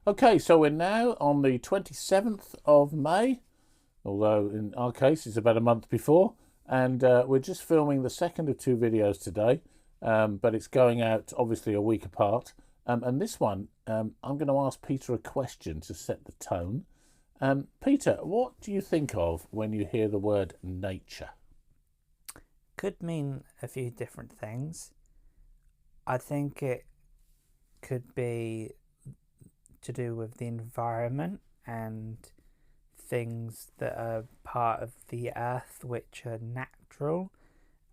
Okay, so we're now on the 27th of May, although in our case it's about a month before, and we're just filming the second of two videos today, but it's going out obviously a week apart. And this one, I'm going to ask Peter a question to set the tone. Peter, what do you think of when you hear the word nature? Could mean a few different things. I think it could be to do with the environment and things that are part of the earth which are natural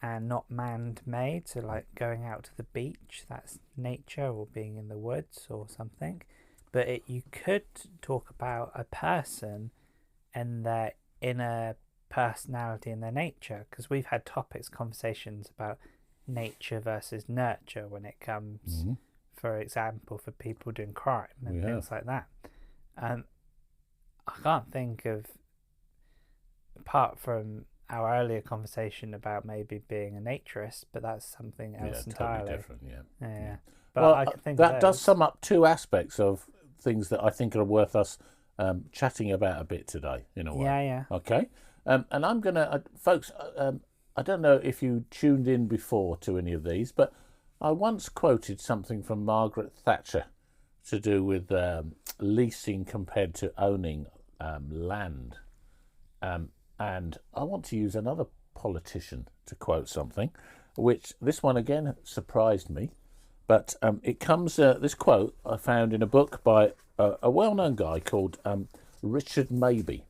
and not man-made. So like going out to the beach, that's nature, or being in the woods or something. But you could talk about a person and their inner personality and their nature, because we've had conversations about nature versus nurture when it comes, for example, for people doing crime and things like that. I can't think of, apart from our earlier conversation about maybe being a naturist, but that's something else entirely. Totally different, Yeah. But well, I can think that does sum up two aspects of things that I think are worth us chatting about a bit today, in a way. Yeah. Okay. And I'm going to, folks, I don't know if you tuned in before to any of these, but I once quoted something from Margaret Thatcher to do with leasing compared to owning land. And I want to use another politician to quote something, which this one again surprised me. But it comes, this quote I found in a book by a well-known guy called Richard Mabey.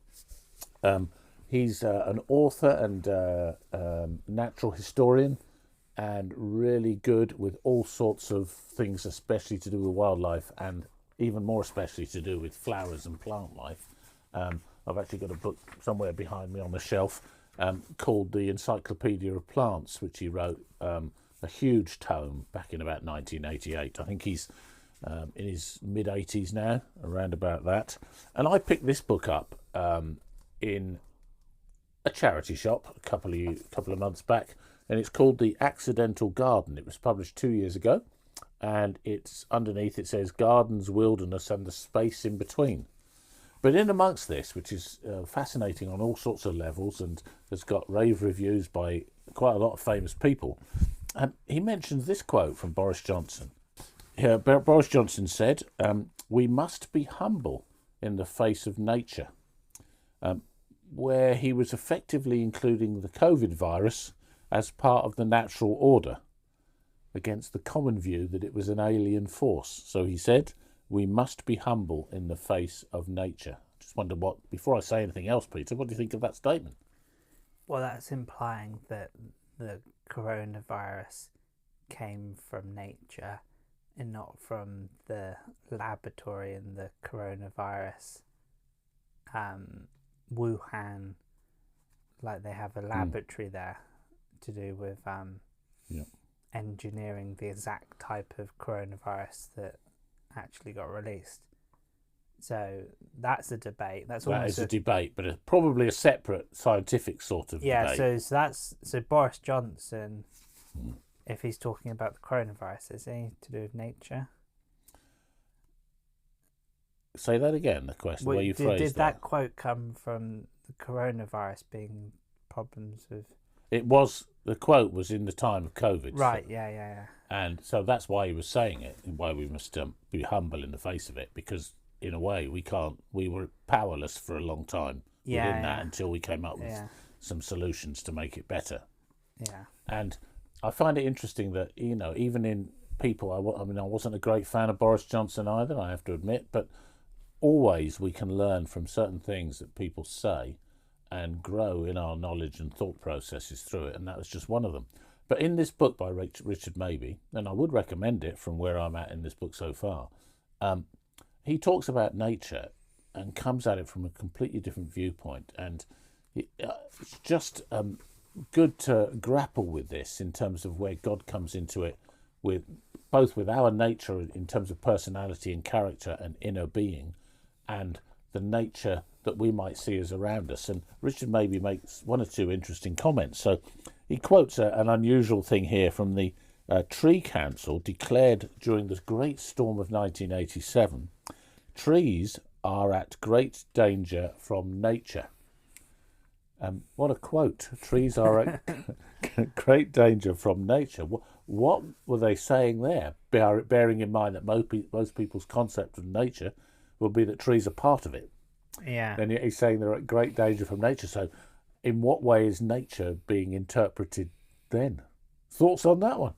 He's an author and natural historian, and really good with all sorts of things, especially to do with wildlife, and even more especially to do with flowers and plant life. I've actually got a book somewhere behind me on the shelf called The Encyclopedia of Plants, which he wrote, a huge tome back in about 1988. I think he's in his mid-80s now, around about that. And I picked this book up in a charity shop a couple of months back, and it's called The Accidental Garden. It was published 2 years ago, and it's underneath it says Gardens, Wilderness and the Space in Between. But in amongst this, which is fascinating on all sorts of levels and has got rave reviews by quite a lot of famous people, he mentions this quote from Boris Johnson. Boris Johnson said, "We must be humble in the face of nature," where he was effectively including the COVID virus as part of the natural order, against the common view that it was an alien force. So he said, "We must be humble in the face of nature." Just wonder what, before I say anything else, Peter, what do you think of that statement? Well, that's implying that the coronavirus came from nature and not from the laboratory in the coronavirus. Wuhan, like they have a laboratory there to do with engineering the exact type of coronavirus that actually got released. So that's a debate. That is a debate, but probably a separate scientific sort of debate. So Boris Johnson, if he's talking about the coronavirus, is he to do with nature? Say that again, the question, where you phrased did that quote come from the coronavirus being problems with... The quote was in the time of COVID. Right, yeah. And so that's why he was saying it, and why we must be humble in the face of it, because in a way we were powerless for a long time within that until we came up with some solutions to make it better. Yeah. And I find it interesting that, even in people, I wasn't a great fan of Boris Johnson either, I have to admit, but always we can learn from certain things that people say and grow in our knowledge and thought processes through it, and that was just one of them. But in this book by Richard Mabey, and I would recommend it from where I'm at in this book so far, he talks about nature and comes at it from a completely different viewpoint, and it's just good to grapple with this in terms of where God comes into it, with both with our nature in terms of personality and character and inner being, and the nature that we might see as around us. And Richard Mabey makes one or two interesting comments. So he quotes an unusual thing here from the Tree Council, declared during the Great Storm of 1987 trees are at great danger from nature. What a quote. Trees are at great danger from nature. What were they saying there? Bearing in mind that most people's concept of nature will be that trees are part of it. Yeah. Then he's saying they're at great danger from nature. So in what way is nature being interpreted then? Thoughts on that one?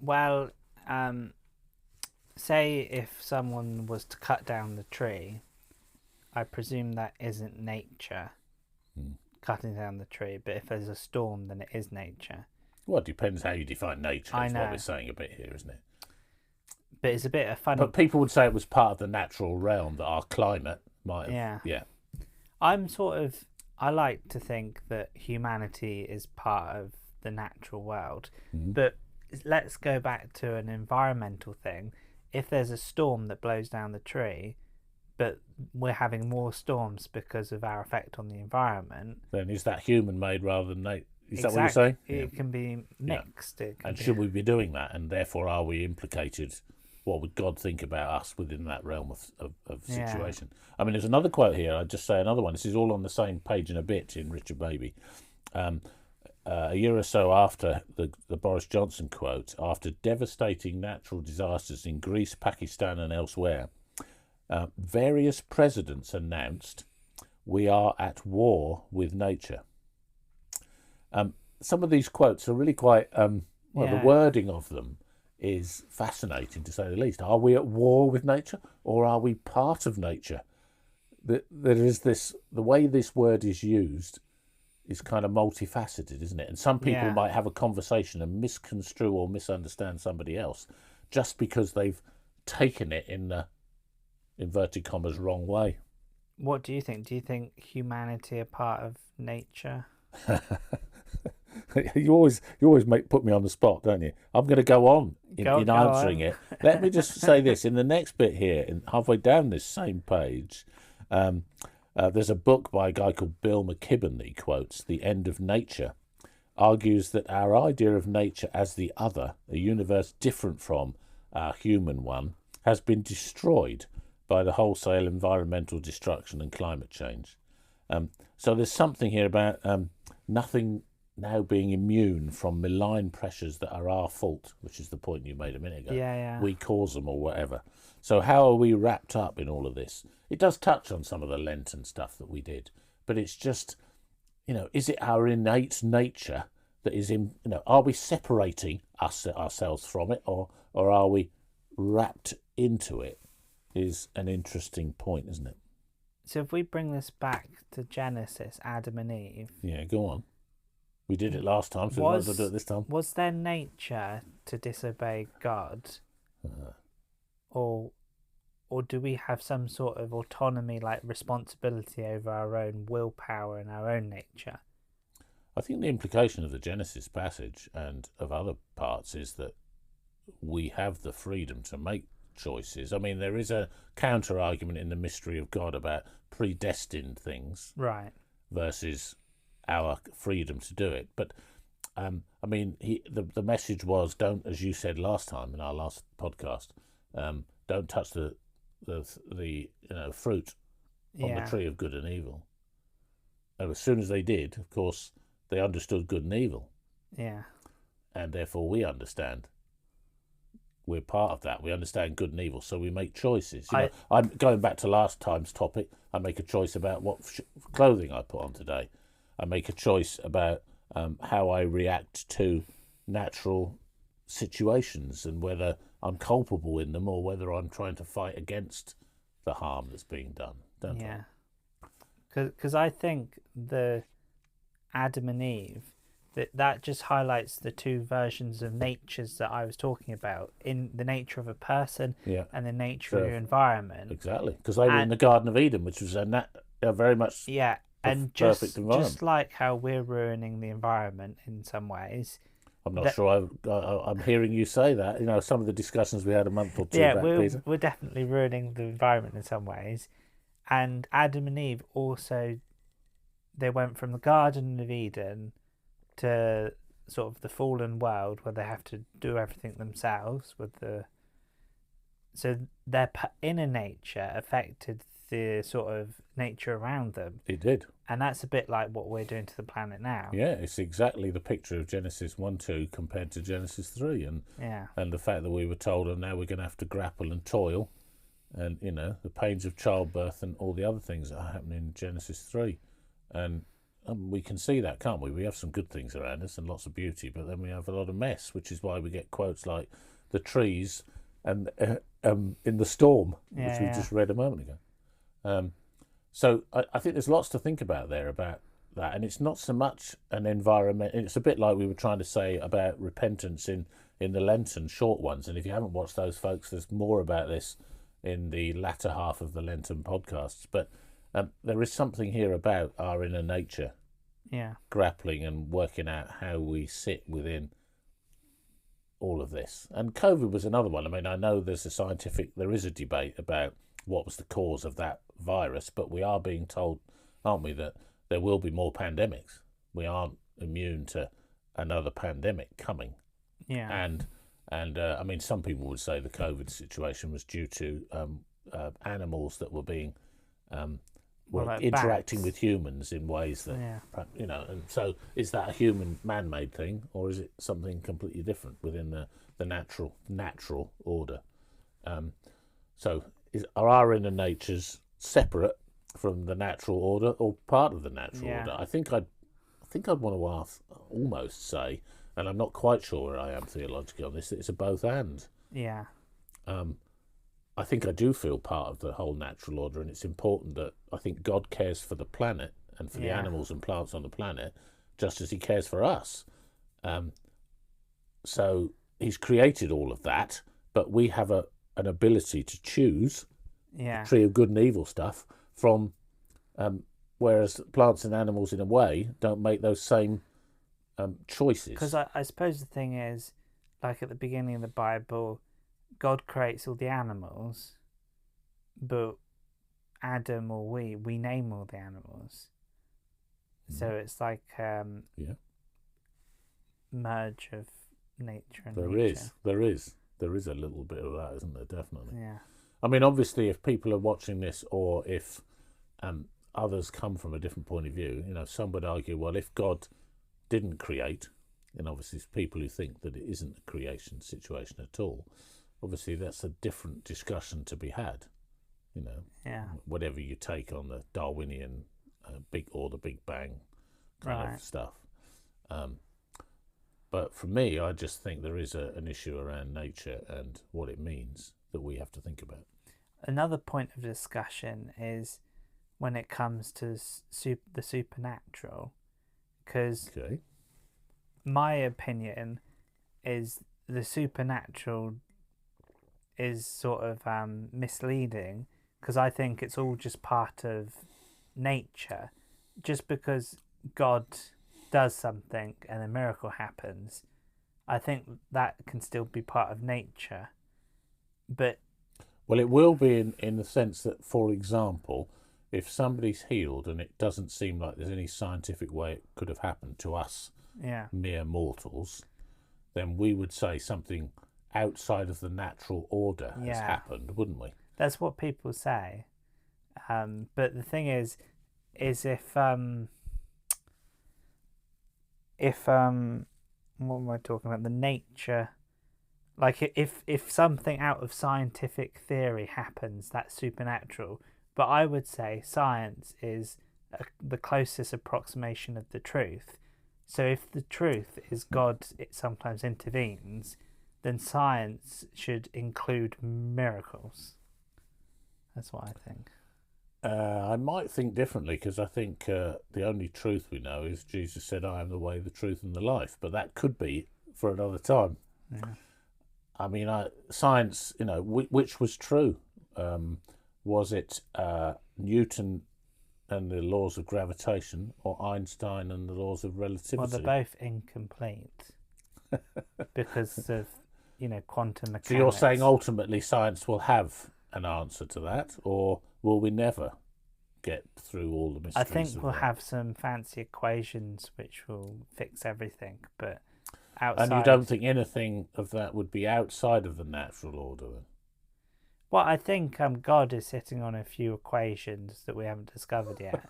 Well, say if someone was to cut down the tree, I presume that isn't nature. Cutting down the tree, but if there's a storm, then it is nature. Well, it depends how you define nature. I That's what know. we're saying a bit here, isn't it? But it's a bit of funny. But people would say it was part of the natural realm, that our climate might have. Yeah. I like to think that humanity is part of the natural world. But let's go back to an environmental thing. If there's a storm that blows down the tree, but we're having more storms because of our effect on the environment, then is that human made rather than nature? Is that what exactly, you're saying? it can be mixed. It can And be- should we be doing that? And therefore, are we implicated? What would God think about us within that realm of Yeah. situation? I mean, there's another quote here. I'll just say another one. This is all on the same page in a bit in Richard Baby. A year or so after the Boris Johnson quote, after devastating natural disasters in Greece, Pakistan and elsewhere, various presidents announced, "We are at war with nature." Some of these quotes are really quite, the wording of them is fascinating, to say the least. Are we at war with nature, or are we part of nature? There is this, the way this word is used is kind of multifaceted, isn't it? And some people might have a conversation and misconstrue or misunderstand somebody else just because they've taken it in the inverted commas wrong way. What do you think? Do you think humanity are part of nature? You always put me on the spot, don't you? I'm going to go on in answering it. Let me just say this in the next bit here, halfway down this same page. There's a book by a guy called Bill McKibben that he quotes. The End of Nature argues that our idea of nature as the other, a universe different from our human one, has been destroyed by the wholesale environmental destruction and climate change. So there's something here about nothing now being immune from malign pressures that are our fault, which is the point you made a minute ago. Yeah. We cause them or whatever. So how are we wrapped up in all of this? It does touch on some of the Lenten stuff that we did, but it's just, is it our innate nature that is in, are we separating ourselves from it, or are we wrapped into it? Is an interesting point, isn't it? So if we bring this back to Genesis, Adam and Eve. Yeah, go on. We did it last time, so we might as well do it this time. Was their nature to disobey God? Or do we have some sort of autonomy, like responsibility over our own willpower and our own nature? I think the implication of the Genesis passage and of other parts is that we have the freedom to make choices. I mean, there is a counter argument in the mystery of God about predestined things, right, versus our freedom to do it. But I mean, the message was, don't, as you said last time in our last podcast, don't touch the fruit on the tree of good and evil. And as soon as they did, of course, they understood good and evil. Yeah. And therefore we understand. We're part of that. We understand good and evil, so we make choices. I'm going back to last time's topic. I make a choice about what clothing I put on today. I make a choice about how I react to natural situations and whether I'm culpable in them or whether I'm trying to fight against the harm that's being done, don't I? Yeah. Because I think the Adam and Eve, that just highlights the two versions of natures that I was talking about, in the nature of a person and the nature of your environment. Exactly, because they were in the Garden of Eden, which was a very much and just like how we're ruining the environment in some ways. I'm not sure I'm hearing you say that. Some of the discussions we had a month or two back, Peter. We're definitely ruining the environment in some ways. And Adam and Eve also, they went from the Garden of Eden to sort of the fallen world where they have to do everything themselves with the so their inner nature affected the sort of nature around them, It did. and that's a bit like what we're doing to the planet now. Yeah, it's exactly the picture of Genesis 1-2 compared to Genesis 3. Yeah, And the fact that we were told, and now we're going to have to grapple and toil, and the pains of childbirth and all the other things that are happening in Genesis 3. And we can see that, can't we? We have some good things around us and lots of beauty, but then we have a lot of mess, which is why we get quotes like the trees and in the storm, which we just read a moment ago. So I think there's lots to think about there about that, and it's not so much an environment. It's a bit like we were trying to say about repentance in the Lenten short ones. And if you haven't watched those, folks, there's more about this in the latter half of the Lenten podcasts. But there is something here about our inner nature, grappling and working out how we sit within all of this. And COVID was another one. I mean, I know there is a debate about what was the cause of that virus, but we are being told, aren't we, that there will be more pandemics. We aren't immune to another pandemic coming. Yeah. And I mean, some people would say the COVID situation was due to animals that were being like interacting bats. with humans in ways that and so is that a human man-made thing, or is it something completely different within the natural order? So are our inner natures separate from the natural order or part of the natural order? I think I'd want to almost say, and I'm not quite sure where I am theologically on this, it's a both and. Yeah. I think I do feel part of the whole natural order, and it's important that I think God cares for the planet and for the animals and plants on the planet just as he cares for us. So he's created all of that, but we have an ability to choose the tree of good and evil stuff from, whereas plants and animals in a way don't make those same choices. Because I suppose the thing is, like at the beginning of the Bible, God creates all the animals, but Adam or we name all the animals. So it's like merge of nature and nature. There is a little bit of that, isn't there? Definitely. Yeah. I mean, obviously, if people are watching this, or if others come from a different point of view, some would argue, well, if God didn't create, and obviously there's people who think that it isn't a creation situation at all, obviously that's a different discussion to be had, whatever you take on the Darwinian the Big Bang kind of stuff. But for me, I just think there is an issue around nature and what it means that we have to think about. Another point of discussion is when it comes to the supernatural, because my opinion is the supernatural is sort of misleading, because I think it's all just part of nature. Just because God does something and a miracle happens, I think that can still be part of nature. But well, it will be in the sense that, for example, if somebody's healed and it doesn't seem like there's any scientific way it could have happened to us mere mortals, then we would say something outside of the natural order has happened, wouldn't we? That's what people say. But the thing is if what am I talking about? The nature, like if something out of scientific theory happens, that's supernatural. But I would say science is the closest approximation of the truth. So if the truth is God, it sometimes intervenes, then science should include miracles. That's what I think. I might think differently, because I think the only truth we know is Jesus said, I am the way, the truth and the life. But that could be for another time. Yeah. I mean, science, which was true? Was it Newton and the laws of gravitation, or Einstein and the laws of relativity? Well, they're both incomplete because of, quantum mechanics. So you're saying ultimately science will have an answer to that, or will we never get through all the mysteries? I think we'll have some fancy equations which will fix everything, but outside... And you don't think anything of that would be outside of the natural order, then? Well, I think God is sitting on a few equations that we haven't discovered yet,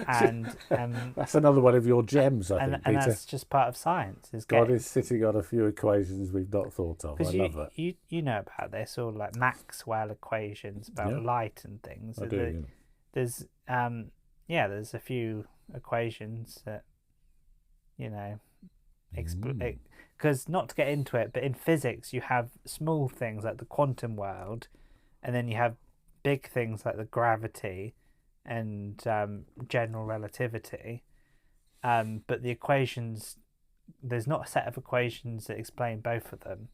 and That's another one of your gems, I and think, and Peter. that's just part of science. Is God getting is sitting on a few equations we've not thought of. I because love that. you know about this, all like Maxwell equations about Yeah, light and things. I do. There's there's a few equations that you know because not to get into it, but in physics you have small things like the quantum world, and then you have big things like the gravity and general relativity. But the equations, there's not a set of equations that explain both of them,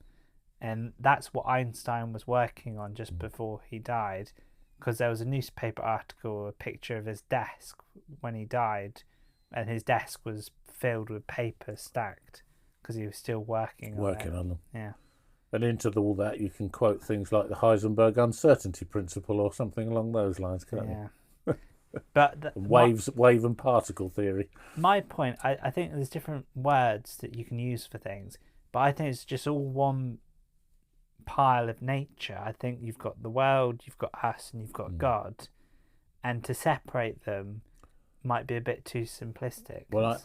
and that's what Einstein was working on just before he died, because there was a newspaper article, a picture of his desk when he died, and his desk was filled with papers stacked because he was still working on them. Yeah. And into all that, you can quote things like the Heisenberg uncertainty principle or something along those lines, can't you? Yeah. But wave and particle theory. My point, I think there's different words that you can use for things, but I think it's just all one pile of nature. I think you've got the world, you've got us, and you've got God, and to separate them might be a bit too simplistic. Well,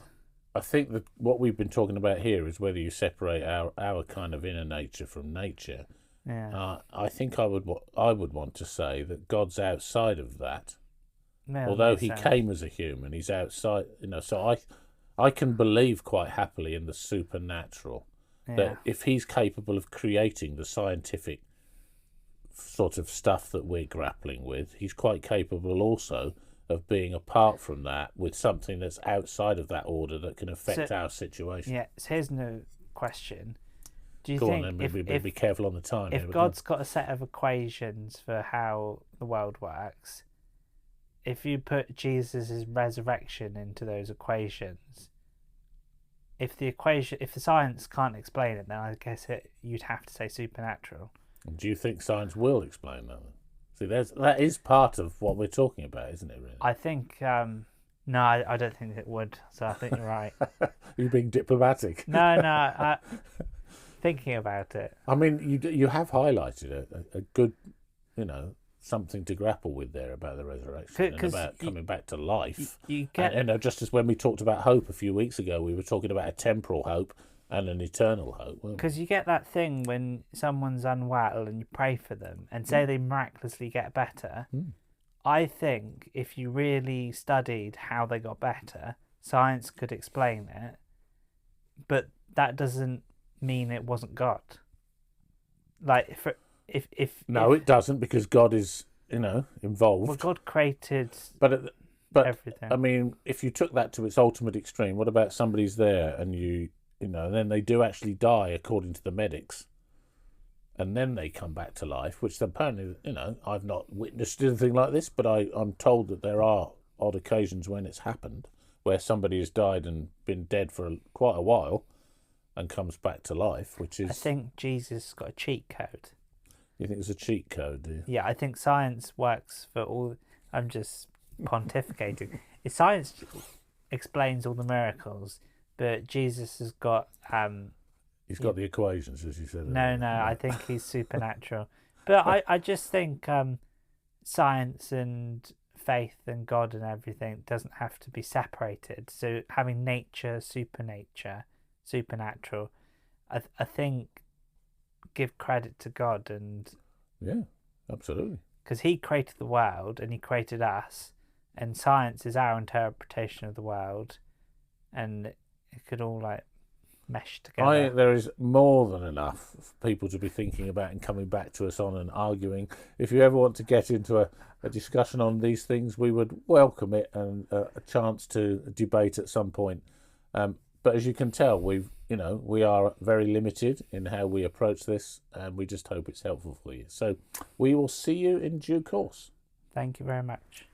I think that what we've been talking about here is whether you separate our kind of inner nature from nature. Yeah. I think I would want to say that God's outside of that. Yeah, Although he sense. came as a human, he's outside. So I can believe quite happily in the supernatural. Yeah. That if he's capable of creating the scientific sort of stuff that we're grappling with, he's quite capable also of being apart from that with something that's outside of that order that can affect our situation. Yeah, so here's no question. Do you Go think on, then, be careful on the time. If God's got a set of equations for how the world works, if you put Jesus' resurrection into those equations, if the science can't explain it, then I guess you'd have to say supernatural. Do you think science will explain that? See, that is part of what we're talking about, isn't it, really? I think, no, I don't think it would, so I think you're right. You're being diplomatic. No, thinking about it. I mean, you have highlighted a good, something to grapple with there about the resurrection and about coming back to life. You get, and just as when we talked about hope a few weeks ago, we were talking about a temporal hope and an eternal hope. Because you get that thing when someone's unwell and you pray for them and say they miraculously get better. I think if you really studied how they got better, science could explain it, but that doesn't mean it wasn't God. Like, No, it doesn't, because God is, involved. Well, God created but everything. I mean, if you took that to its ultimate extreme, what about somebody's there and then they do actually die according to the medics, and then they come back to life, which apparently, I've not witnessed anything like this, but I'm told that there are odd occasions when it's happened, where somebody has died and been dead for quite a while and comes back to life, which is... I think Jesus got a cheat code. You think it's a cheat code, do you? Yeah, I think science works for all... I'm just pontificating. Science explains all the miracles, but Jesus has got... He's got the equations, as you said. No, I think he's supernatural. But I just think science and faith and God and everything doesn't have to be separated. So having nature, supernatural, I think give credit to God. And yeah, absolutely. Because he created the world and he created us, and science is our interpretation of the world, and it could all mesh together. There is more than enough for people to be thinking about and coming back to us on and arguing. If you ever want to get into a discussion on these things, we would welcome it and a chance to debate at some point. But as you can tell, we are very limited in how we approach this, and we just hope it's helpful for you. So we will see you in due course. Thank you very much.